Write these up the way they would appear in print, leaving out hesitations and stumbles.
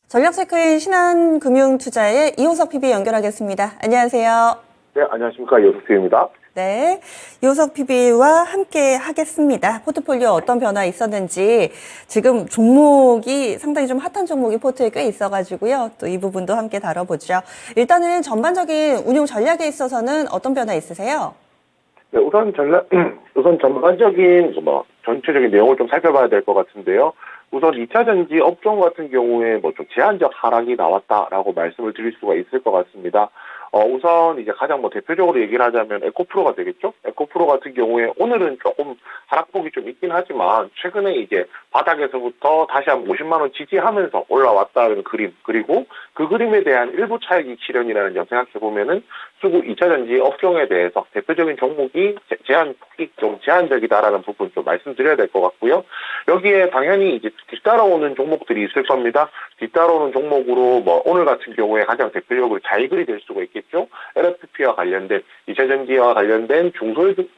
전략체크인 신한금융투자의 이호석 PB 연결하겠습니다. 안녕하세요. 네, 안녕하십니까. 이호석 PB입니다. 네, 이호석 PB와 함께 하겠습니다. 포트폴리오 어떤 변화 있었는지, 지금 종목이 상당히 좀 핫한 종목이 포트에 꽤 있어가지고요. 또 이 부분도 함께 다뤄보죠. 일단은 전반적인 운용 전략에 있어서는 어떤 변화 있으세요? 네, 우선 전반적인 전체적인 내용을 좀 살펴봐야 될 것 같은데요. 우선 2차 전지 업종 같은 경우에 좀 제한적 하락이 나왔다라고 말씀을 드릴 수가 있을 것 같습니다. 우선 이제 가장 대표적으로 얘기를 하자면 에코프로가 되겠죠? 에코프로 같은 경우에 오늘은 조금 하락폭이 좀 있긴 하지만 최근에 이제 바닥에서부터 다시 한 50만 원 지지하면서 올라왔다는 그림, 그리고 그 그림에 대한 일부 차익 실현이라는 점 생각해 보면은 수급 2차 전지 업종에 대해서 대표적인 종목이 제한폭이 좀 제한적이다라는 부분 좀 말씀드려야 될 것 같고요. 여기에 당연히 이제 뒤따라오는 종목들이 있을 겁니다. 뒤따라오는 종목으로 오늘 같은 경우에 가장 대표적으로 자이글이 될 수가 있겠죠. LFP와 관련된 2차 전지와 관련된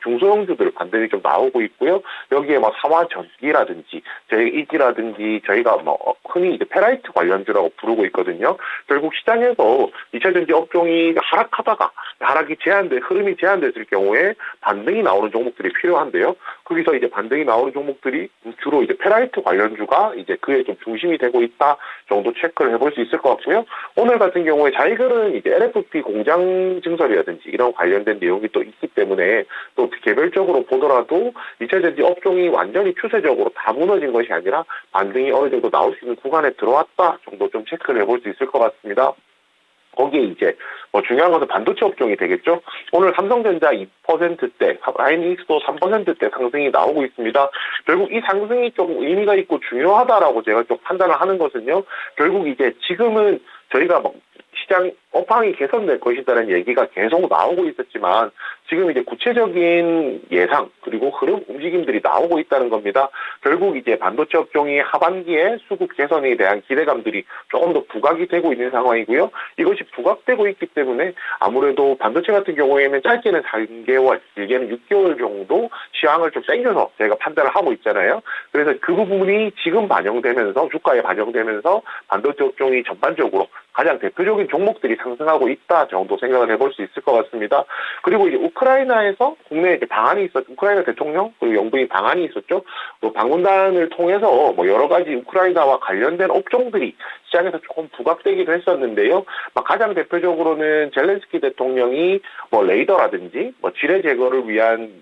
중소형주들 반등이 좀 나오고 있고요. 여기에 사화전기라든지 JEG라든지 저희가 흔히 이제 페라이트 관련주라고 부르고 있거든요. 결국 시장에서 2차 전지 업종이 하락하다가 흐름이 제한됐을 경우에 반등이 나오는 종목들이 필요한데요. 거기서 이제 반등이 나오는 종목들이 주로 이제 페라이트 관련주가 이제 그에 좀 중심이 되고 있다 정도 체크를 해볼 수 있을 것 같고요. 오늘 같은 경우에 자이글은 이제 LFP 공장 증설이라든지 이런 관련된 내용이 또 있기 때문에 또 개별적으로 보더라도 2차 전지 업종이 완전히 추세적으로 다 무너진 것이 아니라 반등이 어느 정도 나올 수 있는 구간에 들어왔다 정도 좀 체크를 해볼 수 있을 것 같습니다. 거기에 이제 중요한 것은 반도체 업종이 되겠죠. 오늘 삼성전자 2%대, 하이닉스도 3%대 상승이 나오고 있습니다. 결국 이 상승이 좀 의미가 있고 중요하다라고 제가 좀 판단을 하는 것은요. 결국 이제 지금은 저희가 시장 업황이 개선될 것이다라는 얘기가 계속 나오고 있었지만 지금 이제 구체적인 예상 그리고 흐름 움직임들이 나오고 있다는 겁니다. 결국 이제 반도체 업종이 하반기에 수급 개선에 대한 기대감들이 조금 더 부각이 되고 있는 상황이고요. 이것이 부각되고 있기 때문에 아무래도 반도체 같은 경우에는 짧게는 3개월, 길게는 6개월 정도 시황을 좀 당겨서 제가 판단을 하고 있잖아요. 그래서 그 부분이 지금 반영되면서 주가에 반영되면서 반도체 업종이 전반적으로 가장 대표적인 종목들이 상승하고 있다 정도 생각을 해볼 수 있을 것 같습니다. 그리고 이제 우크라이나에서 국내에 이제 방한이 우크라이나 대통령 그리고 영부인 방한이 있었죠. 또 방문단을 통해서 여러 가지 우크라이나와 관련된 업종들이 시장에서 조금 부각되기도 했었는데요. 가장 대표적으로는 젤렌스키 대통령이 레이더라든지 지뢰 제거를 위한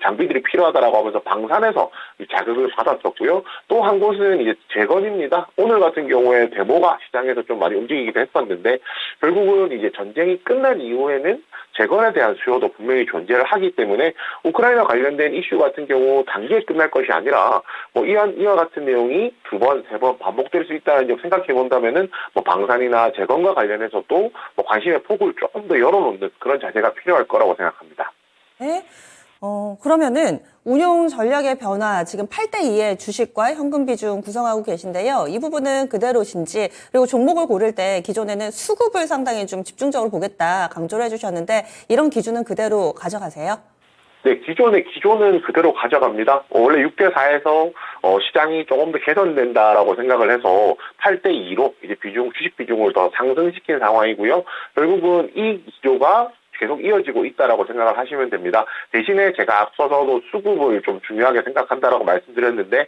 장비들이 필요하다라고 하면서 방산에서 자극을 받았었고요. 또 한 곳은 이제 재건입니다. 오늘 같은 경우에 데모가 시장에서 좀 많이 움직이기도 했었는데 결국은 이제 전쟁이 끝난 이후에는 재건에 대한 수요도 분명히 존재를 하기 때문에 우크라이나 관련된 이슈 같은 경우 단기에 끝날 것이 아니라 이와 같은 내용이 2번, 3번 반복될 수 있다는 점 생각해 본다면은 방산이나 재건과 관련해서도 관심의 폭을 조금 더 열어놓는 그런 자세가 필요할 거라고 생각합니다. 네. 그러면은 운용 전략의 변화, 지금 8대2의 주식과 현금 비중 구성하고 계신데요. 이 부분은 그대로신지, 그리고 종목을 고를 때 기존에는 수급을 상당히 좀 집중적으로 보겠다 강조를 해주셨는데 이런 기준은 그대로 가져가세요? 네, 기존은 그대로 가져갑니다. 원래 6대4에서 시장이 조금 더 개선된다라고 생각을 해서 8대2로 이제 주식 비중을 더 상승시킨 상황이고요. 결국은 이 기조가 계속 이어지고 있다라고 생각을 하시면 됩니다. 대신에 제가 앞서서도 수급을 좀 중요하게 생각한다라고 말씀드렸는데,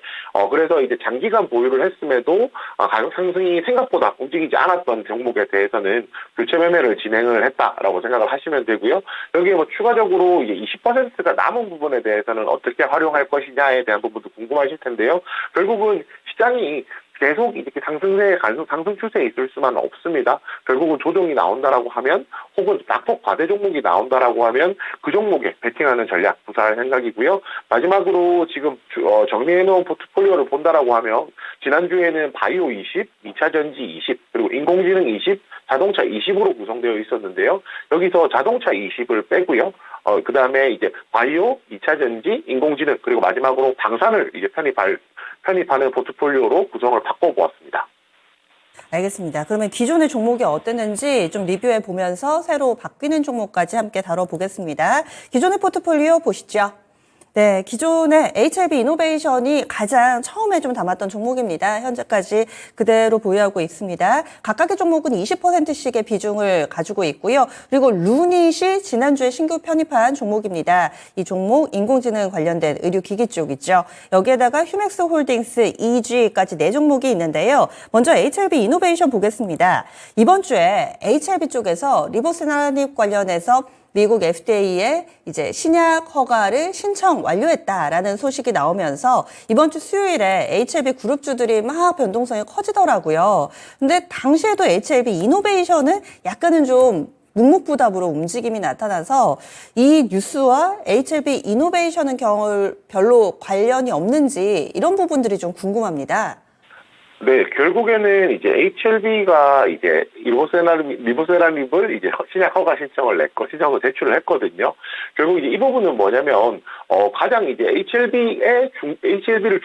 그래서 이제 장기간 보유를 했음에도 가격 상승이 생각보다 움직이지 않았던 종목에 대해서는 교체 매매를 진행을 했다라고 생각을 하시면 되고요. 여기에 추가적으로 이제 20%가 남은 부분에 대해서는 어떻게 활용할 것이냐에 대한 부분도 궁금하실 텐데요. 결국은 시장이 계속 이렇게 상승 추세에 있을 수만 없습니다. 결국은 조정이 나온다라고 하면 혹은 낙폭 과대 종목이 나온다라고 하면 그 종목에 베팅하는 전략 구사할 생각이고요. 마지막으로 지금 정리해놓은 포트폴리오를 본다라고 하면 지난주에는 바이오 20, 2차 전지 20, 그리고 인공지능 20, 자동차 20으로 구성되어 있었는데요. 여기서 자동차 20을 빼고요. 그 다음에 이제 바이오, 2차 전지, 인공지능, 그리고 마지막으로 방산을 이제 편입하는 포트폴리오로 구성을 바꿔보았습니다. 알겠습니다. 그러면 기존의 종목이 어땠는지 좀 리뷰해 보면서 새로 바뀌는 종목까지 함께 다뤄보겠습니다. 기존의 포트폴리오 보시죠. 네, 기존의 HLB 이노베이션이 가장 처음에 좀 담았던 종목입니다. 현재까지 그대로 보유하고 있습니다. 각각의 종목은 20%씩의 비중을 가지고 있고요. 그리고 루닛이 지난주에 신규 편입한 종목입니다. 이 종목 인공지능 관련된 의료기기 쪽이죠. 여기에다가 휴맥스 홀딩스, EG까지 4종목이 있는데요. 먼저 HLB 이노베이션 보겠습니다. 이번 주에 HLB 쪽에서 리보세라닙 관련해서 미국 FDA에 이제 신약 허가를 신청 완료했다라는 소식이 나오면서 이번 주 수요일에 HLB 그룹주들이 막 변동성이 커지더라고요. 근데 당시에도 HLB 이노베이션은 약간은 좀 묵묵부답으로 움직임이 나타나서 이 뉴스와 HLB 이노베이션은 별로 관련이 없는지 이런 부분들이 좀 궁금합니다. 네, 결국에는 이제 HLB가 이제 리보세라닙을 이제 신약 허가 신청을 신청을 제출을 했거든요. 결국 이제 이 부분은 뭐냐면, 가장 이제 HLB를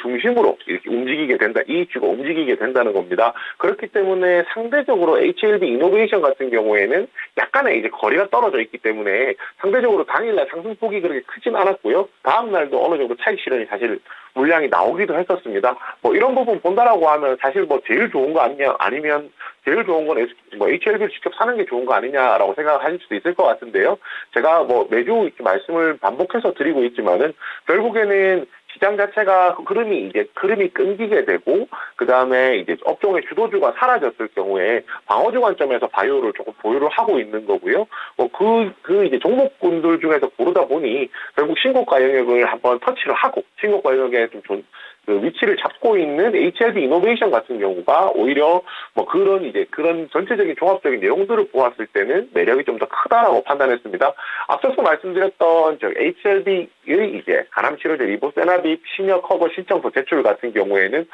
중심으로 이렇게 움직이게 된다, 이익주가 움직이게 된다는 겁니다. 그렇기 때문에 상대적으로 HLB 이노베이션 같은 경우에는 약간의 이제 거리가 떨어져 있기 때문에 상대적으로 당일날 상승폭이 그렇게 크진 않았고요. 다음날도 어느 정도 차익 실현이 사실 물량이 나오기도 했었습니다. 뭐 이런 부분 본다라고 하면 사실 뭐 제일 좋은 거 아니냐, 아니면 제일 좋은 건 HLB를 직접 사는 게 좋은 거 아니냐라고 생각하실 수도 있을 것 같은데요. 제가 뭐 매주 이렇게 말씀을 반복해서 드리고 있지만은 결국에는 시장 자체가 흐름이 끊기게 되고, 그 다음에 이제 업종의 주도주가 사라졌을 경우에 방어주 관점에서 바이오를 조금 보유를 하고 있는 거고요. 이제 종목군들 중에서 고르다 보니 결국 신고가 영역을 한번 터치를 하고, 신고가 영역에 좀 위치를 잡고 있는 HLB 이노베이션 같은 경우가 오히려 뭐 그런 전체적인 종합적인 내용들을 보았을 때는 매력이 좀 더 크다라고 판단했습니다. 앞서서 말씀드렸던 HLB의 이제 간암치료제 리보세라닙 신약 허가 신청서 제출 같은 경우에는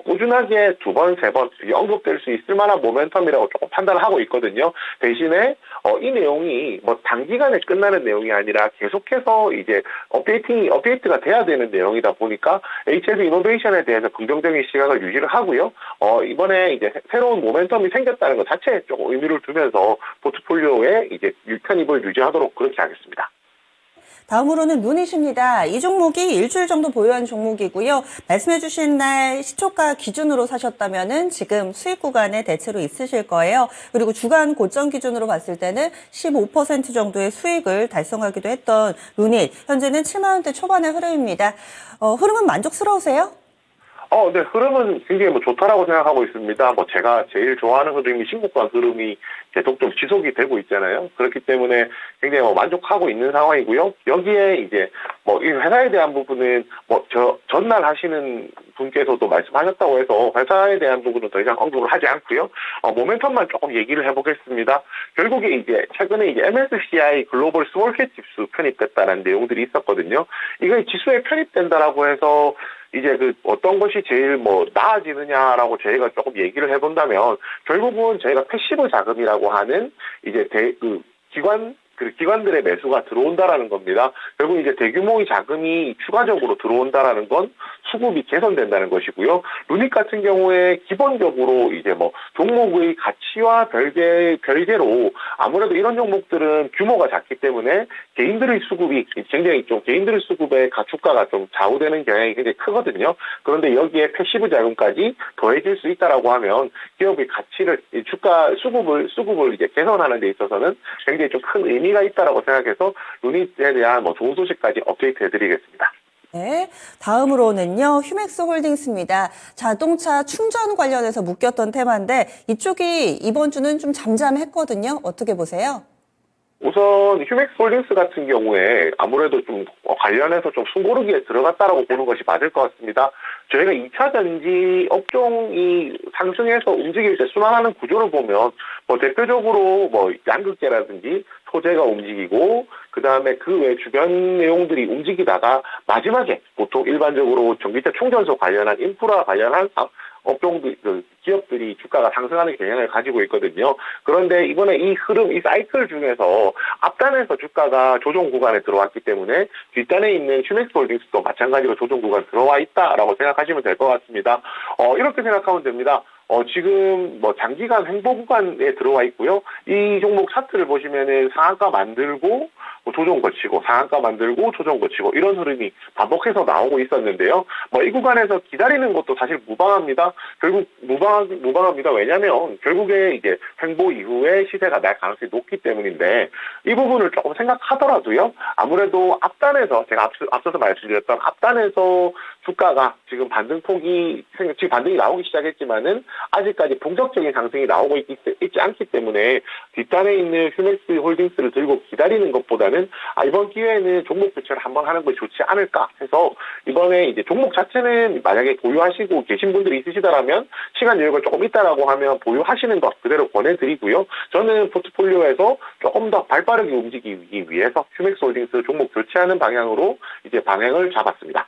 꾸준하게 2번, 3번 언급될 수 있을 만한 모멘텀이라고 조금 판단을 하고 있거든요. 대신에 이 내용이 뭐 단기간에 끝나는 내용이 아니라 계속해서 이제 업데이트가 돼야 되는 내용이다 보니까 HLB 이노베이션에 대해서 긍정적인 시각을 유지를 하고요. 이번에 이제 새로운 모멘텀이 생겼다는 것 자체에 조금 의미를 두면서 포트폴리오에 이제 편입을 유지하도록 그렇게 하겠습니다. 다음으로는 루닛입니다. 이 종목이 일주일 정도 보유한 종목이고요. 말씀해주신 날 시초가 기준으로 사셨다면은 지금 수익 구간에 대체로 있으실 거예요. 그리고 주간 고점 기준으로 봤을 때는 15% 정도의 수익을 달성하기도 했던 루닛. 현재는 7만 원대 초반의 흐름입니다. 흐름은 만족스러우세요? 네, 흐름은 굉장히 좋다라고 생각하고 있습니다. 제가 제일 좋아하는 흐름이 신고가 흐름이 계속 좀 지속이 되고 있잖아요. 그렇기 때문에 굉장히 만족하고 있는 상황이고요. 여기에 이제 이 회사에 대한 부분은 전날 하시는 분께서도 말씀하셨다고 해서 회사에 대한 부분은 더 이상 언급을 하지 않고요. 모멘텀만 조금 얘기를 해보겠습니다. 결국에 이제 최근에 이제 MSCI 글로벌 스몰캡 지수 편입됐다는 내용들이 있었거든요. 이거 지수에 편입된다라고 해서 이제 어떤 것이 제일 나아지느냐라고 저희가 조금 얘기를 해본다면 결국은 저희가 패시브 자금이라고 하는 이제 기관들의 매수가 들어온다라는 겁니다. 결국 이제 대규모의 자금이 추가적으로 들어온다라는 건 수급이 개선된다는 것이고요. 루닛 같은 경우에 기본적으로 이제 종목의 가치와 별개로 아무래도 이런 종목들은 규모가 작기 때문에 개인들의 수급이 굉장히 개인들의 수급의 주가가 좀 좌우되는 경향이 굉장히 크거든요. 그런데 여기에 패시브 자금까지 더해질 수 있다라고 하면 기업의 가치를 수급을 이제 개선하는 데 있어서는 굉장히 좀 큰 의미가 있다라고 생각해서 루닛에 대한 좋은 소식까지 업데이트 해드리겠습니다. 네, 다음으로는요, 휴맥스 홀딩스입니다. 자동차 충전 관련해서 묶였던 테마인데 이쪽이 이번 주는 좀 잠잠했거든요. 어떻게 보세요? 우선 휴맥스 홀딩스 같은 경우에 아무래도 좀 관련해서 좀 숨고르기에 들어갔다라고 보는 것이 맞을 것 같습니다. 저희가 2차 전지 업종이 상승해서 움직일 때 순환하는 구조를 보면 대표적으로 양극재라든지 소재가 움직이고 그다음에 그 외 주변 내용들이 움직이다가 마지막에 보통 일반적으로 전기차 충전소 관련한 인프라 관련한 업종들, 기업들이 주가가 상승하는 경향을 가지고 있거든요. 그런데 이번에 이 흐름, 이 사이클 중에서 앞단에서 주가가 조정 구간에 들어왔기 때문에 뒷단에 있는 휴맥스 홀딩스도 마찬가지로 조정 구간 들어와 있다라고 생각하시면 될 것 같습니다. 이렇게 생각하면 됩니다. 지금 장기간 횡보 구간에 들어와 있고요. 이 종목 차트를 보시면은 상한가 만들고 뭐 조정 거치고 상한가 만들고 조정 거치고 이런 흐름이 반복해서 나오고 있었는데요. 뭐 이 구간에서 기다리는 것도 사실 무방합니다. 결국 무방합니다. 왜냐하면 결국에 이제 횡보 이후에 시세가 날 가능성이 높기 때문인데 이 부분을 조금 생각하더라도요. 아무래도 앞단에서 제가 앞서서 말씀드렸던 앞단에서 주가가 지금 지금 반등이 나오기 시작했지만은 아직까지 본격적인 상승이 나오고 있지 않기 때문에 뒷단에 있는 휴맥스 홀딩스를 들고 기다리는 것보다는 이번 기회에는 종목 교체를 한번 하는 것이 좋지 않을까 해서 이번에 이제 종목 자체는 만약에 보유하시고 계신 분들이 있으시다라면 시간 여유가 조금 있다라고 하면 보유하시는 것 그대로 권해드리고요. 저는 포트폴리오에서 조금 더 발빠르게 움직이기 위해서 휴맥스 홀딩스 종목 교체하는 방향으로 이제 방향을 잡았습니다.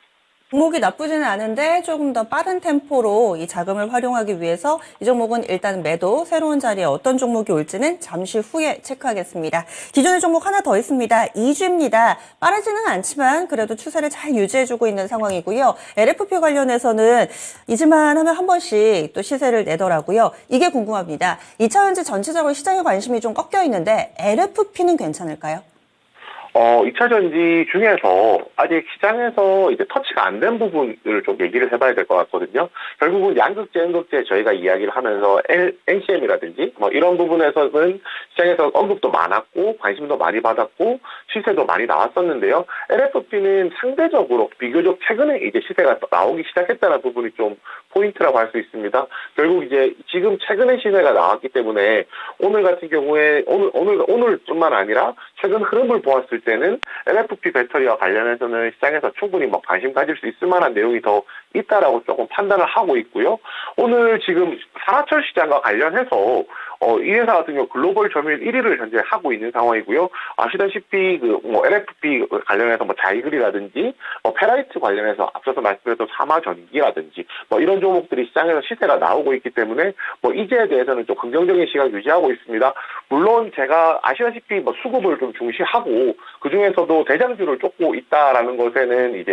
종목이 나쁘지는 않은데 조금 더 빠른 템포로 이 자금을 활용하기 위해서 이 종목은 일단 매도, 새로운 자리에 어떤 종목이 올지는 잠시 후에 체크하겠습니다. 기존의 종목 하나 더 있습니다. 이주입니다. 빠르지는 않지만 그래도 추세를 잘 유지해주고 있는 상황이고요. LFP 관련해서는 잊을만 하면 한 번씩 또 시세를 내더라고요. 이게 궁금합니다. 2차전지 전체적으로 시장에 관심이 좀 꺾여 있는데 LFP는 괜찮을까요? 2차 전지 중에서 아직 시장에서 이제 터치가 안 된 부분을 좀 얘기를 해봐야 될 것 같거든요. 결국은 양극재, 음극재 저희가 이야기를 하면서 NCM이라든지 뭐 이런 부분에서는 시장에서 언급도 많았고 관심도 많이 받았고 시세도 많이 나왔었는데요. LFP는 상대적으로 비교적 최근에 이제 시세가 나오기 시작했다는 부분이 좀 포인트라고 할 수 있습니다. 결국 이제 지금 최근에 시세가 나왔기 때문에 오늘 같은 경우에 오늘뿐만 아니라 최근 흐름을 보았을 때는 LFP 배터리와 관련해서는 시장에서 충분히 관심 가질 수 있을 만한 내용이 더 있다라고 조금 판단을 하고 있고요. 오늘 지금 산화철 시장과 관련해서 이 회사 같은 경우 글로벌 점유율 1위를 현재 하고 있는 상황이고요. 아시다시피 LFP 관련해서 자이글이라든지 페라이트 관련해서 앞서서 말씀드렸던 삼화전기라든지 이런 종목들이 시장에서 시세가 나오고 있기 때문에 이제에 대해서는 좀 긍정적인 시각 유지하고 있습니다. 물론 제가 아시다시피 수급을 좀 중시하고 그 중에서도 대장주를 쫓고 있다라는 것에는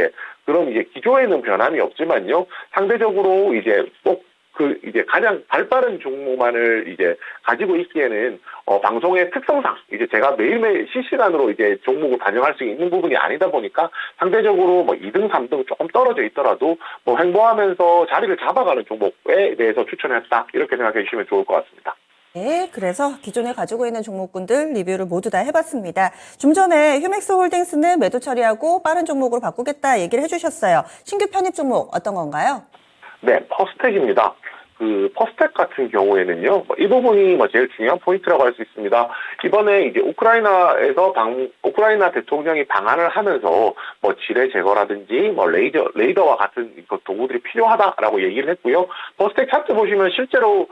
그럼 기조에는 변함이 없지만요. 상대적으로 이제 가장 발빠른 종목만을 가지고 있기에는 방송의 특성상 제가 매일매일 실시간으로 종목을 반영할 수 있는 부분이 아니다 보니까 상대적으로 2등, 3등 조금 떨어져 있더라도 횡보하면서 자리를 잡아가는 종목에 대해서 추천했다. 이렇게 생각해 주시면 좋을 것 같습니다. 네, 그래서 기존에 가지고 있는 종목군들 리뷰를 모두 다 해봤습니다. 좀 전에 휴맥스 홀딩스는 매도 처리하고 빠른 종목으로 바꾸겠다 얘기를 해주셨어요. 신규 편입 종목 어떤 건가요? 네, 퍼스텍입니다. 퍼스텍 같은 경우에는요, 이 부분이 제일 중요한 포인트라고 할 수 있습니다. 이번에 우크라이나 대통령이 방한을 하면서 지뢰 제거라든지 레이더와 같은 도구들이 필요하다라고 얘기를 했고요. 퍼스텍 차트 보시면 실제로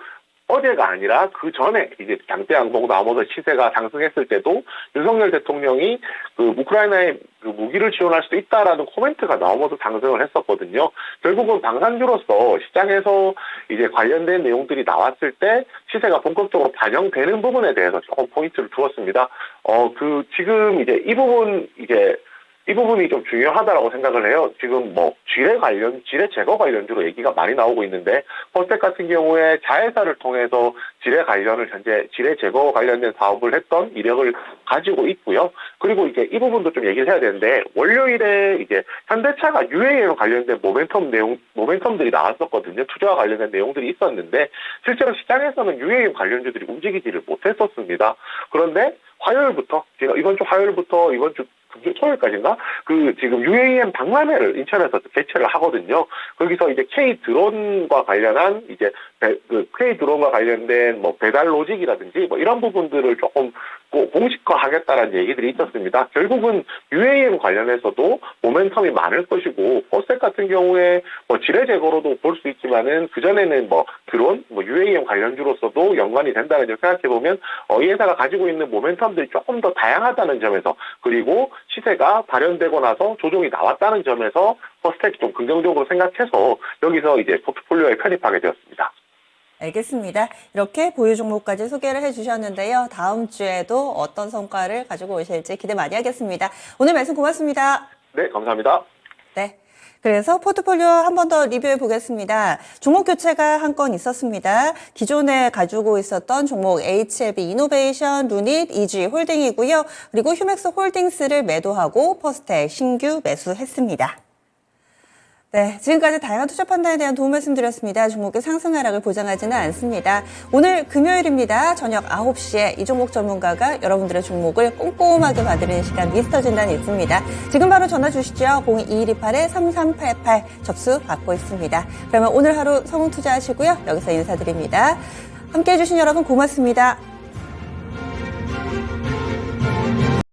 어제가 아니라 그 전에 장대양봉 나오면서 시세가 상승했을 때도 윤석열 대통령이 우크라이나에 무기를 지원할 수도 있다라는 코멘트가 나오면서 상승을 했었거든요. 결국은 방산주로서 시장에서 관련된 내용들이 나왔을 때 시세가 본격적으로 반영되는 부분에 대해서 조금 포인트를 두었습니다. 지금 이 부분이 좀 중요하다라고 생각을 해요. 지금 지뢰 제거 관련주로 얘기가 많이 나오고 있는데, 퍼스텍 같은 경우에 자회사를 통해서 지뢰 제거 관련된 사업을 했던 이력을 가지고 있고요. 그리고 이 부분도 좀 얘기를 해야 되는데, 월요일에 현대차가 UAM 관련된 모멘텀들이 나왔었거든요. 투자와 관련된 내용들이 있었는데, 실제로 시장에서는 UAM 관련주들이 움직이지를 못했었습니다. 그런데 화요일부터, 이번 주 토요일까지인가? 지금 UAM 박람회를 인천에서 개최를 하거든요. 거기서 K 드론과 관련한 K 드론과 관련된 배달 로직이라든지 이런 부분들을 조금 공식화하겠다라는 얘기들이 있었습니다. 결국은 UAM 관련해서도 모멘텀이 많을 것이고, 퍼스텍 같은 경우에 지뢰 제거로도 볼 수 있지만은 그전에는 드론, UAM 관련주로서도 연관이 된다는 점 생각해보면 이 회사가 가지고 있는 모멘텀들이 조금 더 다양하다는 점에서, 그리고 시세가 발현되고 나서 조정이 나왔다는 점에서 퍼스텍이 좀 긍정적으로 생각해서 여기서 포트폴리오에 편입하게 되었습니다. 알겠습니다. 이렇게 보유 종목까지 소개를 해주셨는데요. 다음 주에도 어떤 성과를 가지고 오실지 기대 많이 하겠습니다. 오늘 말씀 고맙습니다. 네, 감사합니다. 네. 그래서 포트폴리오 한 번 더 리뷰해 보겠습니다. 종목 교체가 한 건 있었습니다. 기존에 가지고 있었던 종목 HLB 이노베이션, 루닛, EG 홀딩이고요. 그리고 휴맥스 홀딩스를 매도하고 퍼스텍 신규 매수했습니다. 네, 지금까지 다양한 투자 판단에 대한 도움 말씀드렸습니다. 종목의 상승 하락을 보장하지는 않습니다. 오늘 금요일입니다. 저녁 9시에 이 종목 전문가가 여러분들의 종목을 꼼꼼하게 봐드리는 시간 미스터 진단이 있습니다. 지금 바로 전화 주시죠. 02-2128-3388 접수 받고 있습니다. 그러면 오늘 하루 성공 투자하시고요. 여기서 인사드립니다. 함께해 주신 여러분 고맙습니다.